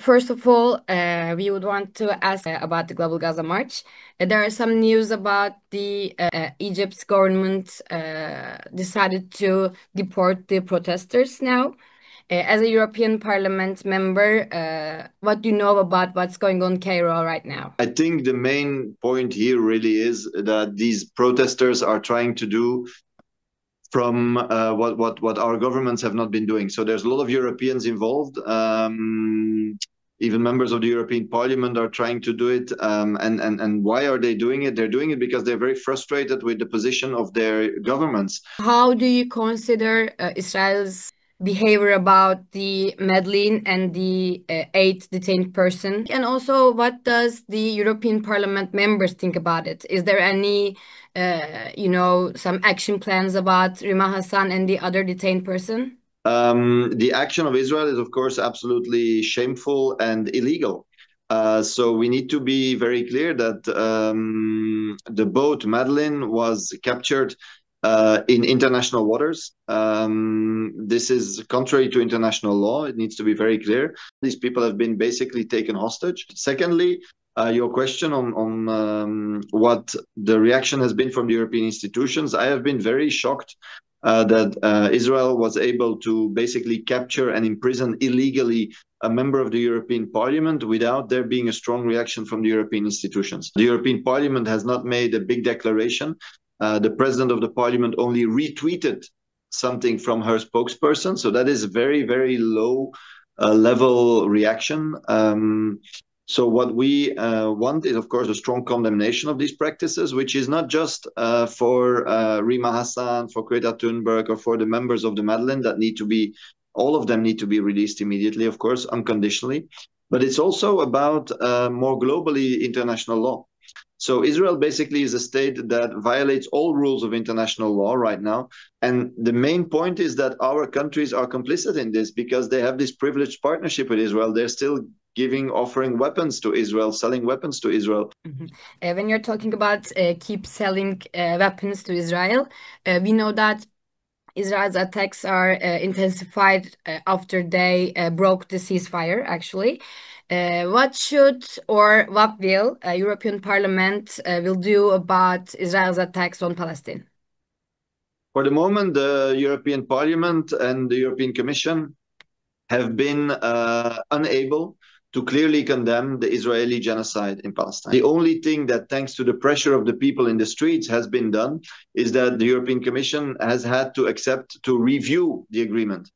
First of all, we would want to ask about the Global Gaza March. There are some news about the Egypt's government decided to deport the protesters now. As a European Parliament member, what do you know about what's going on in Cairo right now? I think the main point here really is that these protesters are trying to do from what our governments have not been doing. So there's a lot of Europeans involved. Even members of the European Parliament are trying to do it. And why are they doing it? They're doing it because they're very frustrated with the position of their governments. How do you consider Israel's behavior about the Medellin and the eight detained person? And also, what does the European Parliament members think about it? Is there any, some action plans about Rima Hassan and the other detained person? The action of Israel is, of course, absolutely shameful and illegal. So we need to be very clear that the boat Madeline was captured in international waters. This is contrary to international law. It needs to be very clear. These people have been basically taken hostage. Secondly, your question on what the reaction has been from the European institutions, I have been very shocked that Israel was able to basically capture and imprison illegally a member of the European Parliament without there being a strong reaction from the European institutions. The European Parliament has not made a big declaration. The president of the parliament only retweeted something from her spokesperson. So that is very, very low level reaction. So what we want is, of course, a strong condemnation of these practices, which is not just for Rima Hassan, for Greta Thunberg, or for the members of the Madeleine that need to be, all of them need to be released immediately, of course, unconditionally. But it's also about more globally international law. So Israel basically is a state that violates all rules of international law right now. And the main point is that our countries are complicit in this because they have this privileged partnership with Israel. They're still offering weapons to Israel, selling weapons to Israel. When you're talking about keep selling weapons to Israel, we know that Israel's attacks are intensified after they broke the ceasefire, actually. What should or what will European Parliament will do about Israel's attacks on Palestine? For the moment, the European Parliament and the European Commission have been unable to clearly condemn the Israeli genocide in Palestine. The only thing that, thanks to the pressure of the people in the streets, has been done is that the European Commission has had to accept to review the agreement.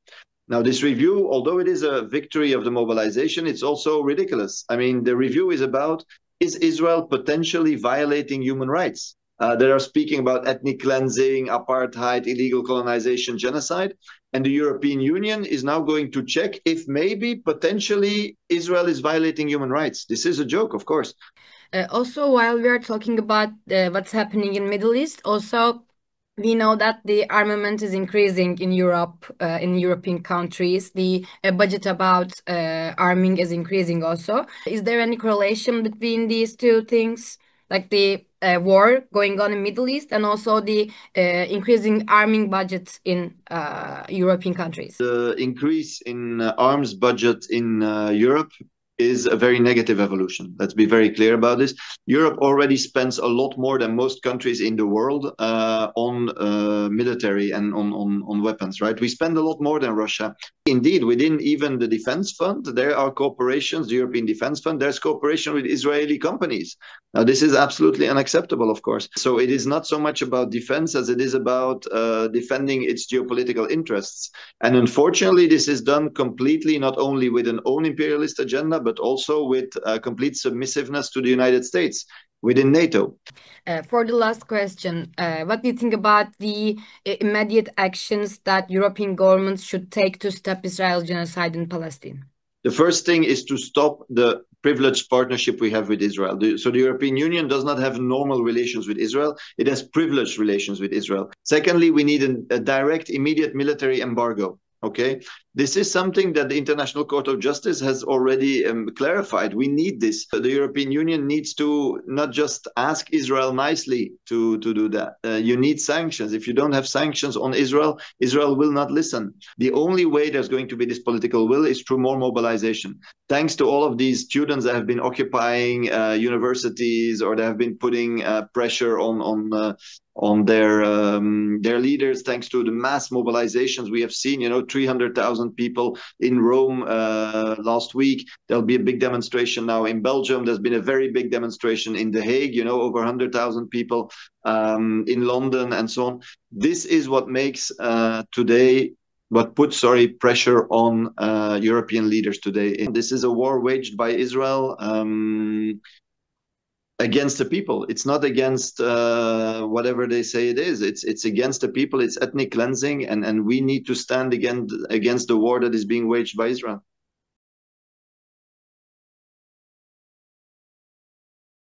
Now, this review, although it is a victory of the mobilization, it's also ridiculous. I mean, the review is about, is Israel potentially violating human rights? They are speaking about ethnic cleansing, apartheid, illegal colonization, genocide. And the European Union is now going to check if maybe potentially Israel is violating human rights. This is a joke, of course. Also, while we are talking about what's happening in Middle East, also we know that the armament is increasing in Europe, in European countries. The budget about arming is increasing also. Is there any correlation between these two things? Like the war going on in Middle East and also the increasing arming budgets in European countries? The increase in arms budget in Europe is a very negative evolution. Let's be very clear about this. Europe already spends a lot more than most countries in the world on military and on weapons, right? We spend a lot more than Russia. Indeed, within even the defense fund, there are cooperations, the European Defense Fund, there's cooperation with Israeli companies. Now, this is absolutely unacceptable, of course. So it is not so much about defense as it is about defending its geopolitical interests. And unfortunately, this is done completely, not only with an own imperialist agenda, but also with complete submissiveness to the United States within NATO. For the last question, what do you think about the immediate actions that European governments should take to stop Israel's genocide in Palestine? The first thing is to stop the privileged partnership we have with Israel. So the European Union does not have normal relations with Israel. It has privileged relations with Israel. Secondly, we need a direct, immediate military embargo Okay, this is something that the International Court of Justice has already clarified. We need this. The European Union needs to not just ask Israel nicely to do that. You need sanctions. If you don't have sanctions on Israel, Israel will not listen. The only way there's going to be this political will is through more mobilization. Thanks to all of these students that have been occupying universities, or they have been putting pressure on their leaders, thanks to the mass mobilizations we have seen, 300,000 people in Rome last week. There'll be a big demonstration now in Belgium. There's been a very big demonstration in The Hague, over 100,000 people in London and so on. This is what makes puts pressure on European leaders today. This is a war waged by Israel against the people. It's not against whatever they say it is. It's against the people. It's ethnic cleansing, and we need to stand against the war that is being waged by Israel.